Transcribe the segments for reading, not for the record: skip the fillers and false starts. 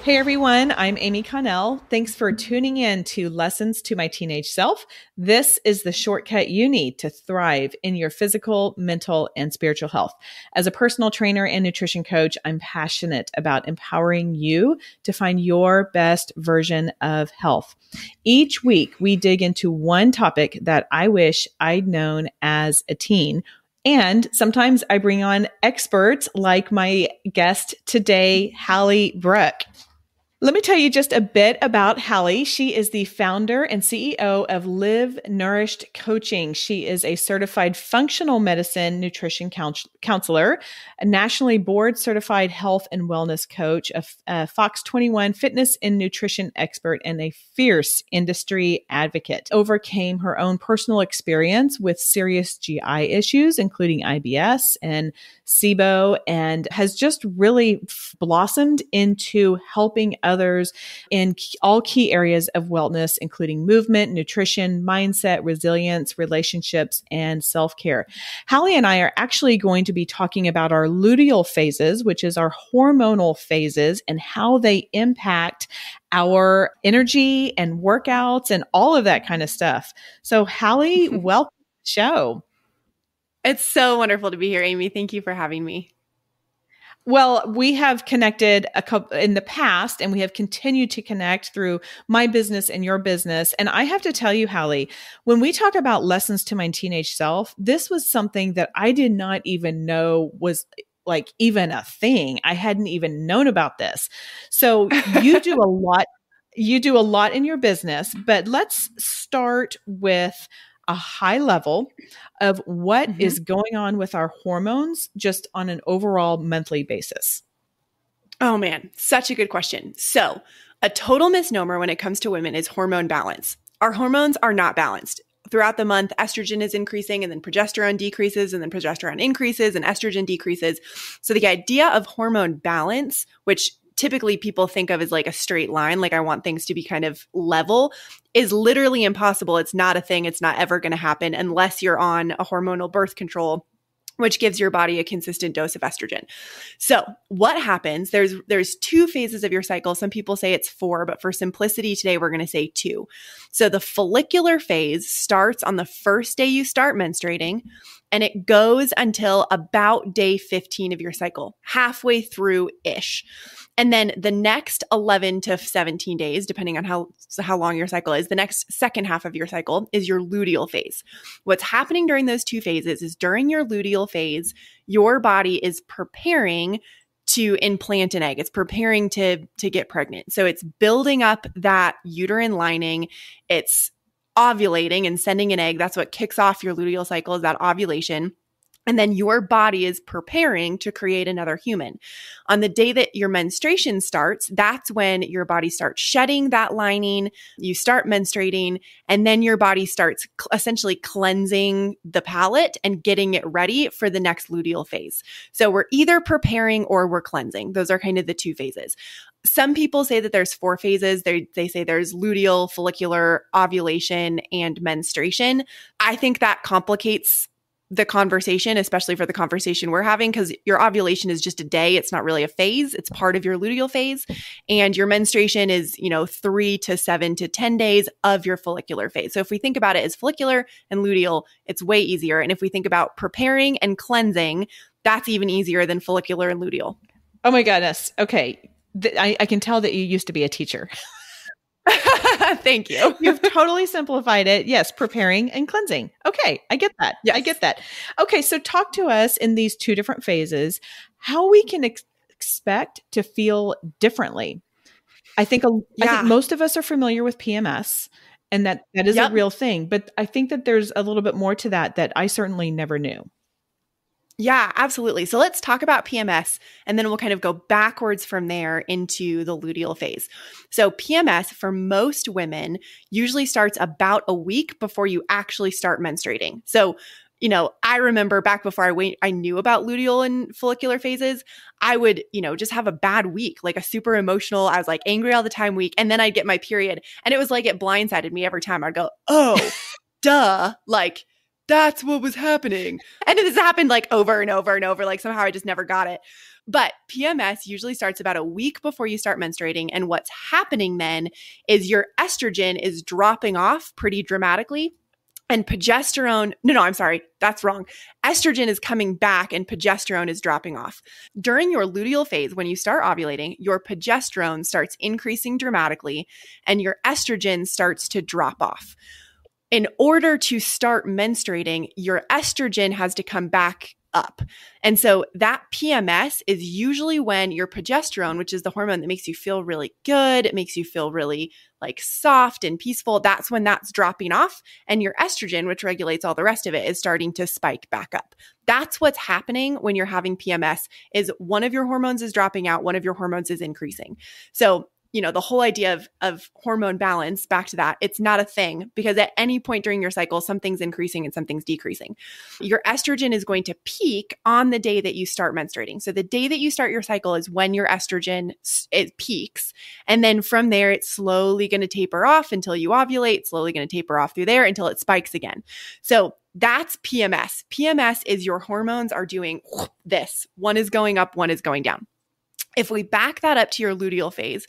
Hey everyone, I'm Amy Connell. Thanks for tuning in to Lessons to My Teenage Self. This is the shortcut you need to thrive in your physical, mental, and spiritual health. As a personal trainer and nutrition coach, I'm passionate about empowering you to find your best version of health. Each week, we dig into one topic that I wish I'd known as a teen. And sometimes I bring on experts like my guest today, Hally Brooke. Let me tell you just a bit about Hally. She is the founder and CEO of Live Nourished Coaching. She is a certified functional medicine nutrition counselor, a nationally board certified health and wellness coach, a Fox 21 fitness and nutrition expert, and a fierce industry advocate. Overcame her own personal experience with serious GI issues, including IBS and SIBO, and has just really blossomed into helping others in all key areas of wellness, including movement, nutrition, mindset, resilience, relationships, and self-care. Hally and I are actually going to be talking about our luteal phases, which is our hormonal phases, and how they impact our energy and workouts and all of that kind of stuff. So Hally, welcome to the show. It's so wonderful to be here, Amy. Thank you for having me. Well, we have connected in the past, and we have continued to connect through my business and your business. And I have to tell you, Hally, when we talk about lessons to my teenage self, this was something that I did not even know was like even a thing. I hadn't even known about this. So you do a lot. You do a lot in your business, but let's start with a high level of what is going on with our hormones just on an overall monthly basis. Oh man, such a good question. So a total misnomer when it comes to women is hormone balance. Our hormones are not balanced. Throughout the month, estrogen is increasing and then progesterone decreases and then progesterone increases and estrogen decreases. So the idea of hormone balance, which typically people think of as like a straight line, like I want things to be kind of level, is literally impossible. It's not a thing. It's not ever going to happen unless you're on a hormonal birth control, which gives your body a consistent dose of estrogen. So what happens, there's two phases of your cycle. Some people say it's 4, but for simplicity today, we're going to say 2. So the follicular phase starts on the first day you start menstruating, and it goes until about day 15 of your cycle, halfway through-ish. And then the next 11 to 17 days, depending on how long your cycle is, the next second half of your cycle is your luteal phase. What's happening during those two phases is during your luteal phase, your body is preparing to implant an egg. It's preparing to get pregnant. So it's building up that uterine lining. It's ovulating and sending an egg. That's what kicks off your luteal cycle, is that ovulation. And then your body is preparing to create another human. On the day that your menstruation starts, that's when your body starts shedding that lining, you start menstruating, and then your body starts essentially cleansing the palate and getting it ready for the next luteal phase. So we're either preparing or we're cleansing. Those are kind of the two phases. Some people say that there's 4 phases. They say there's luteal, follicular, ovulation, and menstruation. I think that complicates the conversation, especially for the conversation we're having, because your ovulation is just a day. It's not really a phase. It's part of your luteal phase. And your menstruation is, 3 to 7 to 10 days of your follicular phase. So if we think about it as follicular and luteal, it's way easier. And if we think about preparing and cleansing, that's even easier than follicular and luteal. Oh my goodness. Okay. I can tell that you used to be a teacher. Thank you. You've totally simplified it. Yes, preparing and cleansing. Okay, I get that. Yes. I get that. Okay, so talk to us in these two different phases, how we can expect to feel differently. I think most of us are familiar with PMS, and that is a real thing. But I think that there's a little bit more to that I certainly never knew. Yeah, absolutely. So let's talk about PMS, and then we'll kind of go backwards from there into the luteal phase. So PMS for most women usually starts about a week before you actually start menstruating. So, I remember back before I knew about luteal and follicular phases, I would, just have a bad week, like a super emotional, I was like angry all the time week. And then I'd get my period, and it was like it blindsided me every time. I'd go, oh, duh. Like, that's what was happening. And this happened like over and over and over. Like somehow I just never got it. But PMS usually starts about a week before you start menstruating. And what's happening then is your estrogen is dropping off pretty dramatically. And progesterone, I'm sorry, that's wrong. Estrogen is coming back and progesterone is dropping off. During your luteal phase, when you start ovulating, your progesterone starts increasing dramatically and your estrogen starts to drop off. In order to start menstruating, your estrogen has to come back up. And so that PMS is usually when your progesterone, which is the hormone that makes you feel really good, it makes you feel really like soft and peaceful, that's when that's dropping off. And your estrogen, which regulates all the rest of it, is starting to spike back up. That's what's happening when you're having PMS, is one of your hormones is dropping out, one of your hormones is increasing. So the whole idea of hormone balance, back to that, it's not a thing, because at any point during your cycle, something's increasing and something's decreasing. Your estrogen is going to peak on the day that you start menstruating. So the day that you start your cycle is when your estrogen it peaks. And then from there, it's slowly going to taper off until you ovulate, slowly going to taper off through there until it spikes again. So that's PMS. PMS is your hormones are doing this. One is going up, one is going down. If we back that up to your luteal phase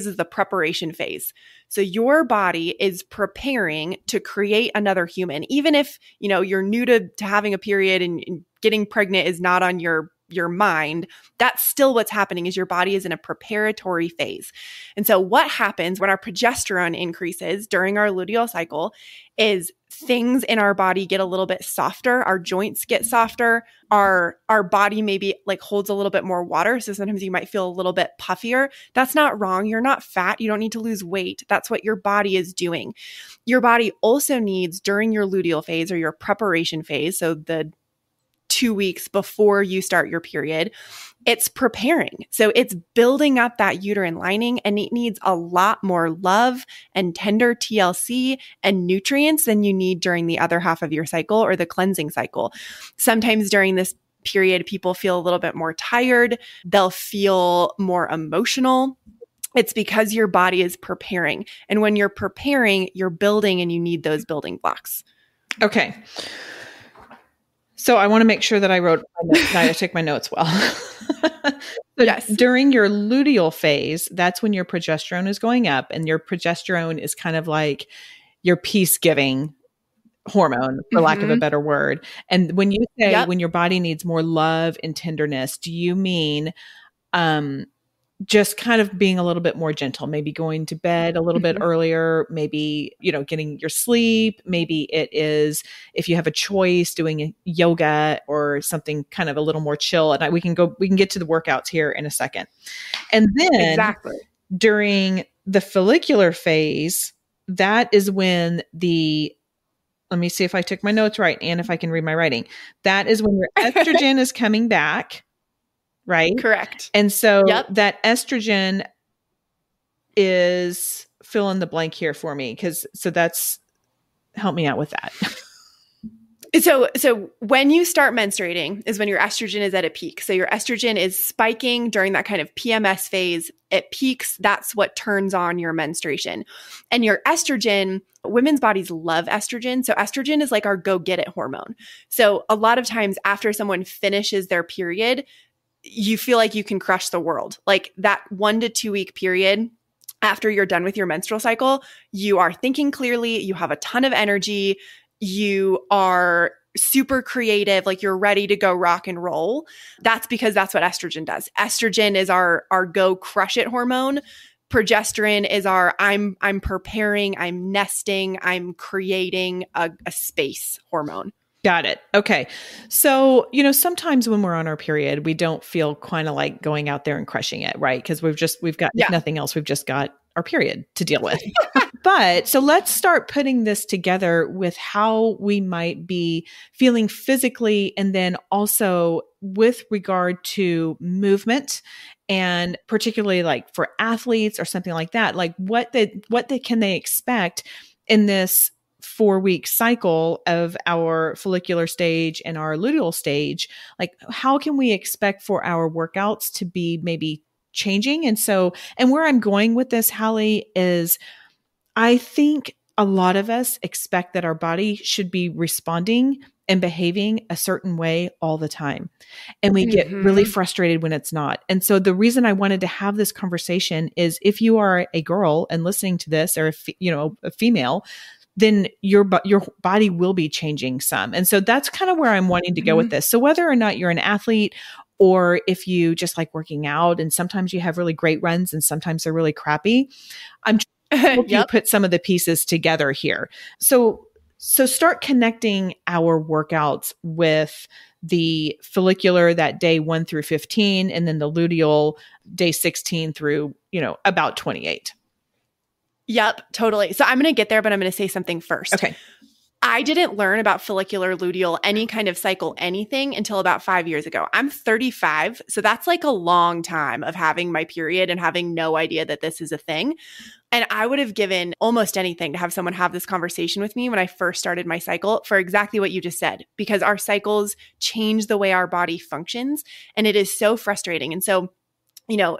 is the preparation phase. So your body is preparing to create another human. Even if, you're new to having a period and getting pregnant is not on your mind, that's still what's happening, is your body is in a preparatory phase. And so what happens when our progesterone increases during our luteal cycle is things in our body get a little bit softer. Our joints get softer. Our body maybe like holds a little bit more water. So sometimes you might feel a little bit puffier. That's not wrong. You're not fat. You don't need to lose weight. That's what your body is doing. Your body also needs, during your luteal phase or your preparation phase, so the 2 weeks before you start your period, it's preparing. So it's building up that uterine lining, and it needs a lot more love and tender TLC and nutrients than you need during the other half of your cycle or the cleansing cycle. Sometimes during this period, people feel a little bit more tired. They'll feel more emotional. It's because your body is preparing. And when you're preparing, you're building, and you need those building blocks. Okay. So I want to make sure that I take my notes well. Yes. During your luteal phase, that's when your progesterone is going up, and your progesterone is kind of like your peace-giving hormone, for lack of a better word. And when you say when your body needs more love and tenderness, do you mean just kind of being a little bit more gentle, maybe going to bed a little bit earlier, maybe, getting your sleep. Maybe it is, if you have a choice, doing yoga or something kind of a little more chill. And we can get to the workouts here in a second. And then during the follicular phase, that is when let me see if I took my notes right and if I can read my writing. That is when your estrogen is coming back. Right? Correct. And so that estrogen is, fill in the blank here for me, help me out with that. So when you start menstruating is when your estrogen is at a peak. So your estrogen is spiking during that kind of PMS phase. It peaks. That's what turns on your menstruation. And your estrogen, women's bodies love estrogen. So estrogen is like our go get it hormone. So a lot of times after someone finishes their period, you feel like you can crush the world. Like that 1 to 2 week period after you're done with your menstrual cycle, you are thinking clearly, you have a ton of energy, you are super creative, like you're ready to go rock and roll. That's because that's what estrogen does. Estrogen is our go crush it hormone. Progesterone is our I'm preparing, I'm nesting, I'm creating a space hormone. Got it. Okay. So, sometimes when we're on our period, we don't feel kind of like going out there and crushing it, right? Because we've got if nothing else, we've just got our period to deal with. But so let's start putting this together with how we might be feeling physically, and then also with regard to movement, and particularly like for athletes or something like that, like what can they expect in this 4-week cycle of our follicular stage and our luteal stage. Like, how can we expect for our workouts to be maybe changing? And where I'm going with this, Hally, is I think a lot of us expect that our body should be responding and behaving a certain way all the time. And we get really frustrated when it's not. And so the reason I wanted to have this conversation is if you are a girl and listening to this, or a female, then your body will be changing some. And so that's kind of where I'm wanting to go with this. So whether or not you're an athlete, or if you just like working out, and sometimes you have really great runs and sometimes they're really crappy, I'm trying to help you put some of the pieces together here. So start connecting our workouts with the follicular, that day 1 through 15, and then the luteal day 16 through, about 28. Yep, totally. So I'm going to get there, but I'm going to say something first. Okay. I didn't learn about follicular, luteal, any kind of cycle, anything until about 5 years ago. I'm 35. So that's like a long time of having my period and having no idea that this is a thing. And I would have given almost anything to have someone have this conversation with me when I first started my cycle for exactly what you just said, because our cycles change the way our body functions. And it is so frustrating. And so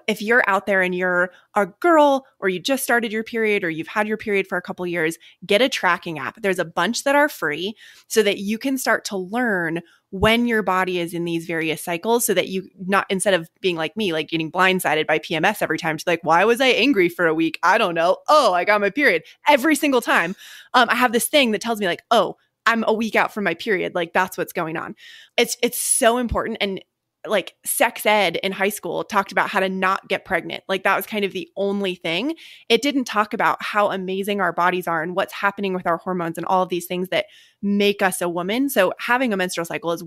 if you're out there and you're a girl, or you just started your period, or you've had your period for a couple years, get a tracking app. There's a bunch that are free so that you can start to learn when your body is in these various cycles, so that you not, instead of being like me, like getting blindsided by PMS every time, to like, why was I angry for a week? I don't know. Oh, I got my period. Every single time. I have this thing that tells me like, oh, I'm a week out from my period. Like that's what's going on. It's so important. And like sex ed in high school talked about how to not get pregnant. Like that was kind of the only thing. It didn't talk about how amazing our bodies are and what's happening with our hormones and all of these things that make us a woman. So having a menstrual cycle is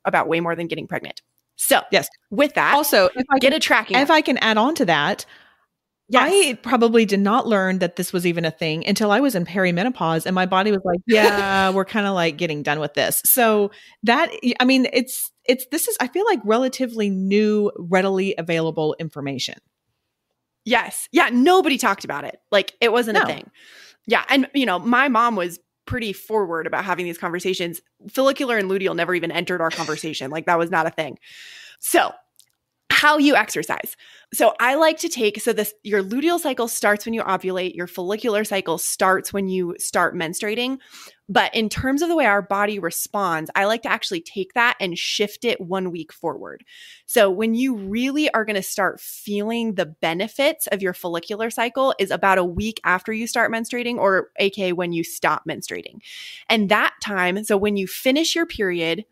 about way more than getting pregnant. So yes, with that, also get a tracking. If I can add on to that, yes. I probably did not learn that this was even a thing until I was in perimenopause, and my body was like, yeah, we're kind of like getting done with this. So that, I mean, this is, I feel like, relatively new, readily available information. Yes. Yeah. Nobody talked about it. Like it wasn't a thing. Yeah. And my mom was pretty forward about having these conversations. Follicular and luteal never even entered our conversation. Like that was not a thing. So how you exercise. So I like to take, your luteal cycle starts when you ovulate, your follicular cycle starts when you start menstruating. But in terms of the way our body responds, I like to actually take that and shift it 1 week forward. So when you really are going to start feeling the benefits of your follicular cycle is about a week after you start menstruating, or aka when you stop menstruating. And that time, so when you finish your period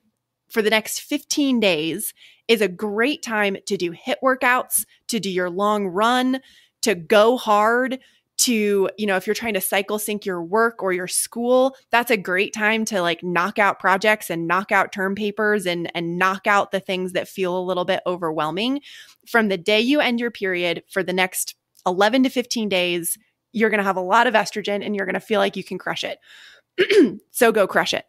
for the next 15 days, is a great time to do HIIT workouts, to do your long run, to go hard, to, if you're trying to cycle sync your work or your school, that's a great time to like knock out projects and knock out term papers and knock out the things that feel a little bit overwhelming. From the day you end your period, for the next 11 to 15 days, you're going to have a lot of estrogen and you're going to feel like you can crush it. So go crush it.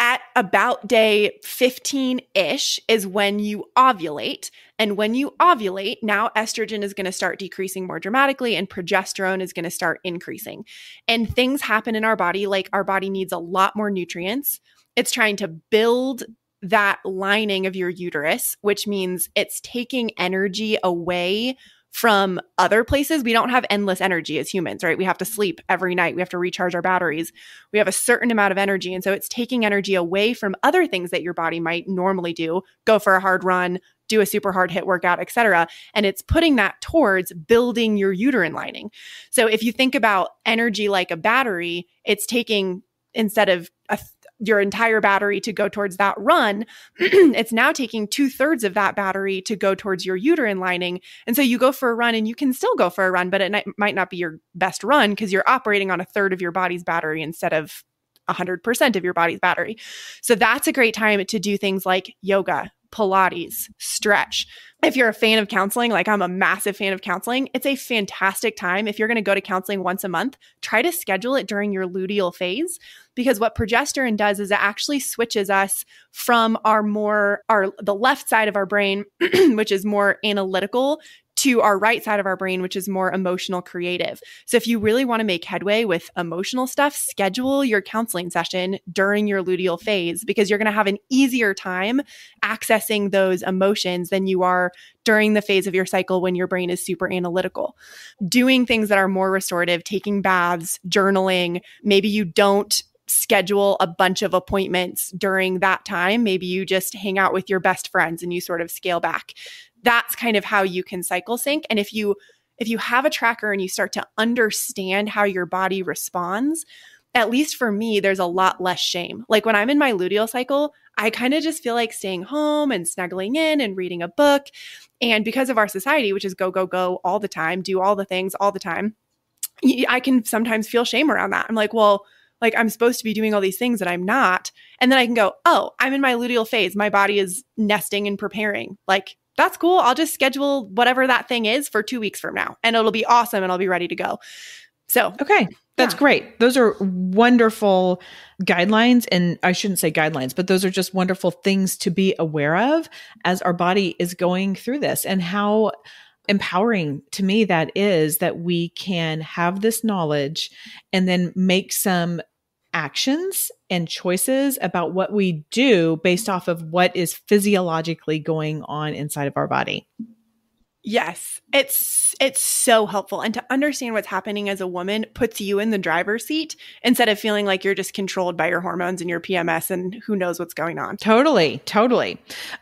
At about day 15-ish is when you ovulate. And when you ovulate, now estrogen is going to start decreasing more dramatically and progesterone is going to start increasing. And things happen in our body, like our body needs a lot more nutrients. It's trying to build that lining of your uterus, which means it's taking energy away from other places. We don't have endless energy as humans, right? We have to sleep every night. We have to recharge our batteries. We have a certain amount of energy. And so it's taking energy away from other things that your body might normally do, go for a hard run, do a super hard HIIT workout, et cetera. And it's putting that towards building your uterine lining. So if you think about energy like a battery, it's taking, instead of your entire battery to go towards that run, it's now taking 2/3 of that battery to go towards your uterine lining. And so you go for a run, and you can still go for a run, but it might not be your best run because you're operating on 1/3 of your body's battery instead of 100% of your body's battery. So that's a great time to do things like yoga, Pilates, stretch. If you're a fan of counseling, like I'm a massive fan of counseling, it's a fantastic time. If you're going to go to counseling once a month, try to schedule it during your luteal phase, because what progesterone does is it actually switches us from the left side of our brain, which is more analytical, to our right side of our brain, which is more emotional creative. So if you really want to make headway with emotional stuff, schedule your counseling session during your luteal phase, because you're going to have an easier time accessing those emotions than you are during the phase of your cycle when your brain is super analytical. Doing things that are more restorative, taking baths, journaling, maybe you don't schedule a bunch of appointments during that time. Maybe you just hang out with your best friends and you sort of scale back. That's kind of how you can cycle sync. And if you have a tracker and you start to understand how your body responds, at least for me, there's a lot less shame. Like when I'm in my luteal cycle, I kind of just feel like staying home and snuggling in and reading a book. And because of our society, which is go, go, go all the time, do all the things all the time, I can sometimes feel shame around that. I'm like, well, like I'm supposed to be doing all these things that I'm not. And then I can go, oh, I'm in my luteal phase. My body is nesting and preparing. Like, that's cool. I'll just schedule whatever that thing is for 2 weeks from now and it'll be awesome and I'll be ready to go. So, okay. That's great. Those are wonderful guidelines. And I shouldn't say guidelines, but those are just wonderful things to be aware of as our body is going through this, and how empowering to me that is, that we can have this knowledge and then make some actions and choices about what we do based off of what is physiologically going on inside of our body. Yes, it's so helpful. And to understand what's happening as a woman puts you in the driver's seat instead of feeling like you're just controlled by your hormones and your PMS and who knows what's going on. Totally.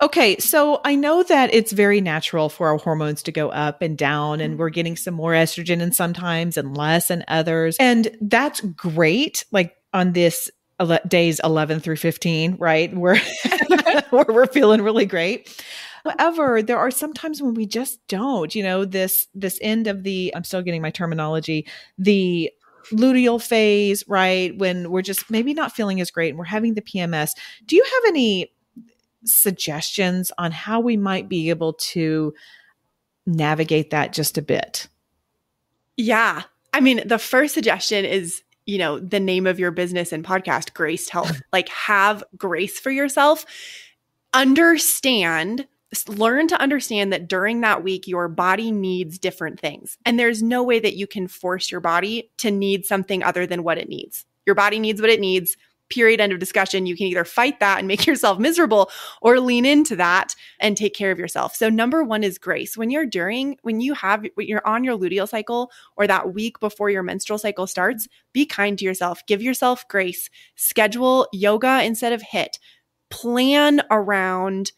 Okay. So I know that it's very natural for our hormones to go up and down, and we're getting some more estrogen in sometimes and less in others. And that's great. Like on this days 11 through 15, right? Where we're feeling really great. However, there are some times when we just don't, this end of I'm still getting my terminology, the luteal phase, right? When we're just maybe not feeling as great and we're having the PMS. Do you have any suggestions on how we might be able to navigate that just a bit? Yeah. I mean, the first suggestion is, the name of your business and podcast, Graced Health. Like, have grace for yourself. Learn to understand that during that week, your body needs different things. And there's no way that you can force your body to need something other than what it needs. Your body needs what it needs, period, end of discussion. You can either fight that and make yourself miserable or lean into that and take care of yourself. So number one is grace. When you're on your luteal cycle or that week before your menstrual cycle starts, be kind to yourself. Give yourself grace. Schedule yoga instead of HIIT. Plan around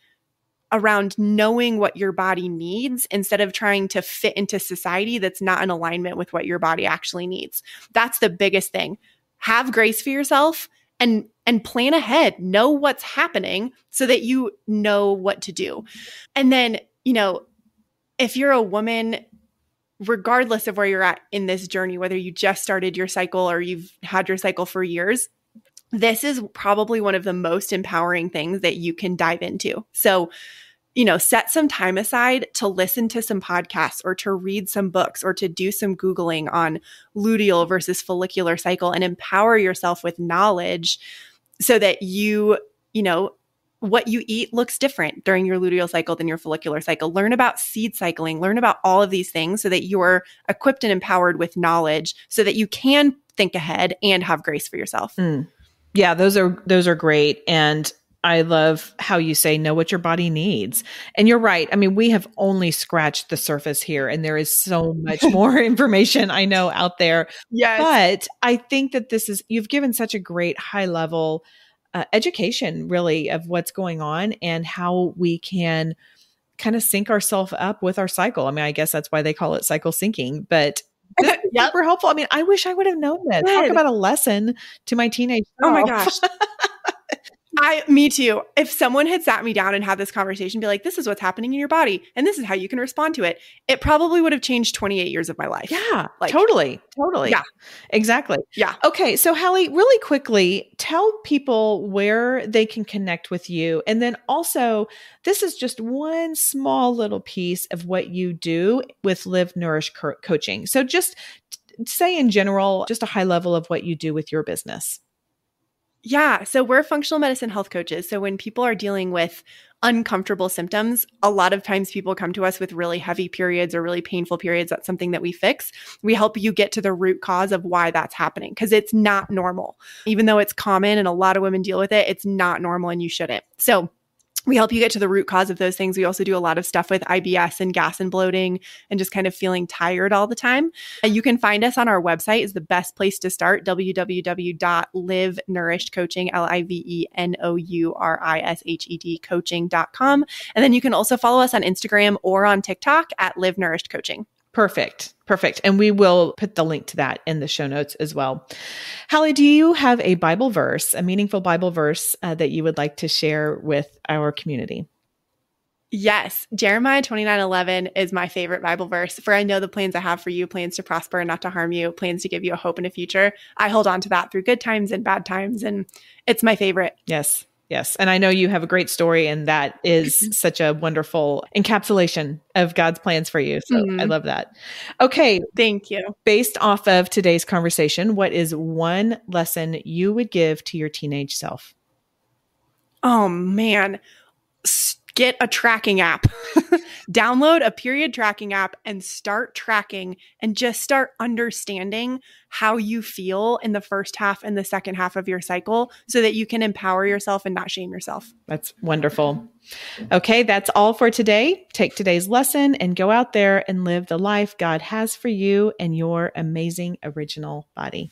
knowing what your body needs instead of trying to fit into society that's not in alignment with what your body actually needs. That's the biggest thing. Have grace for yourself and plan ahead. Know what's happening so that you know what to do. And then, if you're a woman, regardless of where you're at in this journey, whether you just started your cycle or you've had your cycle for years, this is probably one of the most empowering things that you can dive into. So, set some time aside to listen to some podcasts or to read some books or to do some Googling on luteal versus follicular cycle and empower yourself with knowledge so that what you eat looks different during your luteal cycle than your follicular cycle. Learn about seed cycling, learn about all of these things so that you're equipped and empowered with knowledge so that you can think ahead and have grace for yourself. Yeah, those are great. And I love how you say, know what your body needs. And you're right. I mean, we have only scratched the surface here, and there is so much more information I know out there. Yes. But I think that you've given such a great high level education really of what's going on and how we can kind of sync ourselves up with our cycle. I mean, I guess that's why they call it cycle syncing, but this is super helpful. I mean, I wish I would have known this. Talk about a lesson to my teenage self. Oh my gosh. Me too. If someone had sat me down and had this conversation, be like, this is what's happening in your body and this is how you can respond to it, it probably would have changed 28 years of my life. Yeah, totally. Yeah, exactly. Yeah. Okay. So Hally, really quickly, tell people where they can connect with you. And then also, this is just one small little piece of what you do with Live Nourished Coaching. So just say in general, just a high level of what you do with your business. Yeah. So we're functional medicine health coaches. So when people are dealing with uncomfortable symptoms, a lot of times people come to us with really heavy periods or really painful periods. That's something that we fix. We help you get to the root cause of why that's happening because it's not normal. Even though it's common and a lot of women deal with it, it's not normal and you shouldn't. So we help you get to the root cause of those things. We also do a lot of stuff with IBS and gas and bloating and just kind of feeling tired all the time. You can find us on our website is the best place to start, www.livenourished.coaching, LIVENOURISHED coaching.com. And then you can also follow us on Instagram or on TikTok at Live Nourished Coaching. Perfect. And we will put the link to that in the show notes as well. Hally, do you have a Bible verse, a meaningful Bible verse that you would like to share with our community? Yes. Jeremiah 29:11 is my favorite Bible verse. For I know the plans I have for you, plans to prosper and not to harm you, plans to give you a hope and a future. I hold on to that through good times and bad times. And it's my favorite. Yes. And I know you have a great story, and that is such a wonderful encapsulation of God's plans for you. So I love that. Okay. Thank you. Based off of today's conversation, what is one lesson you would give to your teenage self? Oh, man. Get a tracking app. Download a period tracking app and start tracking and just start understanding how you feel in the first half and the second half of your cycle so that you can empower yourself and not shame yourself. That's wonderful. Okay, that's all for today. Take today's lesson and go out there and live the life God has for you and your amazing original body.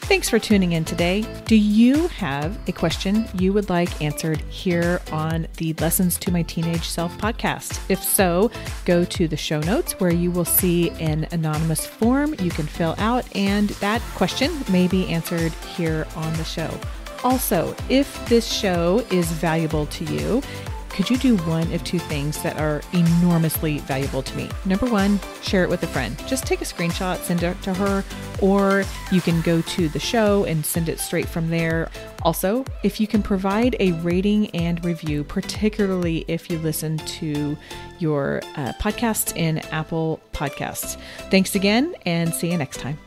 Thanks for tuning in today. Do you have a question you would like answered here on the Lessons to My Teenage Self podcast? If so, go to the show notes where you will see an anonymous form you can fill out, and that question may be answered here on the show. Also, if this show is valuable to you, could you do one of two things that are enormously valuable to me? Number one, share it with a friend. Just take a screenshot, send it to her, or you can go to the show and send it straight from there. Also, if you can provide a rating and review, particularly if you listen to your podcast in Apple Podcasts. Thanks again, and see you next time.